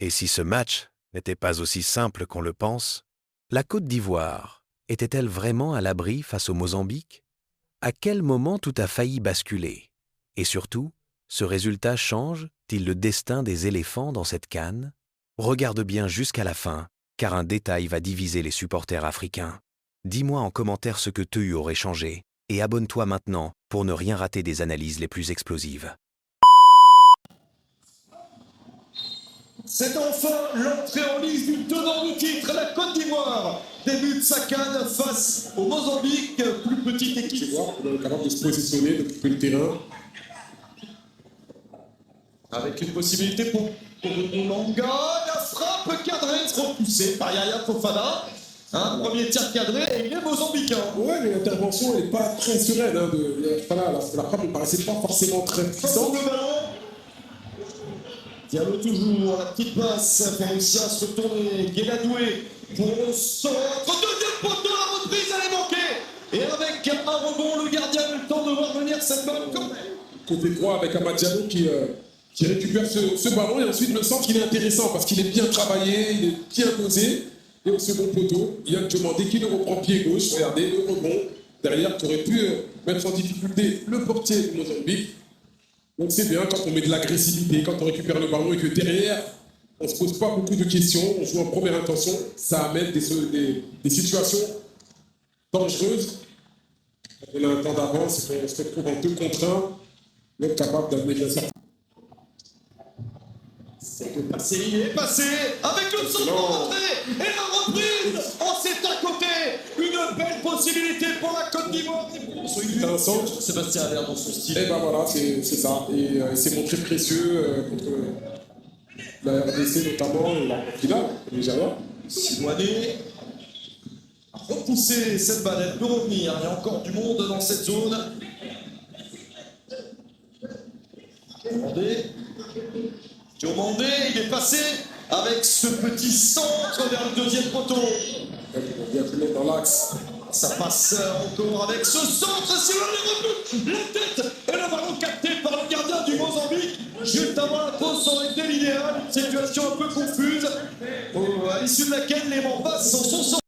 Et si ce match n'était pas aussi simple qu'on le pense, la Côte d'Ivoire était-elle vraiment à l'abri face au Mozambique? À quel moment tout a failli basculer? Et surtout, ce résultat change-t-il le destin des éléphants dans cette CAN? Regarde bien jusqu'à la fin, car un détail va diviser les supporters africains. Dis-moi en commentaire ce que tu aurais changé, et abonne-toi maintenant pour ne rien rater des analyses les plus explosives. C'est enfin l'entrée en lice du tenant du titre, la Côte d'Ivoire débute sa CAN face au Mozambique, plus petite équipe. Tu vois, on est capable de se positionner, de couper le terrain. Avec une possibilité pour Boulanga, la frappe cadrée, repoussée par Yaya Fofana. Un premier tir cadré et il est mozambicain. Ouais, mais l'intervention n'est pas très sereine. Voilà, la frappe ne paraissait pas forcément très puissante. Le ballon. Diallo toujours, la petite passe pour réussir à se retourner. Guéladoué pour le centre. Deuxième poteau, la reprise, elle est manquée. Et avec un rebond, le gardien a eu le temps de voir venir cette balle quand même. Côté droit avec Amad Diallo qui récupère ce ballon et ensuite le centre il est intéressant parce qu'il est bien travaillé, il est bien posé. Et au second poteau, il y a demandé qui le reprend pied gauche. Regardez, le rebond derrière qui aurait pu mettre en difficulté le portier du Mozambique. Donc c'est bien quand on met de l'agressivité, quand on récupère le ballon et que derrière, on ne se pose pas beaucoup de questions, on joue en première intention, ça amène des situations dangereuses. On a un temps d'avance et on se retrouve en 2 contre 1, on est capable d'amener bien ça. Il est passé avec le centre rentré et la reprise. Oh, c'est à côté. Une belle possibilité pour la Côte d'Ivoire. C'est un centre. Sébastien Allaire dans son style. Et ben voilà, c'est ça. Et c'est montré précieux contre la RDC notamment et la finale, le Nigeria. Sidoiné a repoussé cette balle, elle peut revenir. Il y a encore du monde dans cette zone. Diomandé, il est passé avec ce petit centre vers le deuxième poteau. Il vient plus dans l'axe. Ça passe encore avec ce centre, c'est le la tête et le ballon capté par le gardien du Mozambique. Juste avant la pause, ça aurait été l'idéal. Une situation un peu confuse, à l'issue de laquelle les Mambas s'en sont sortis.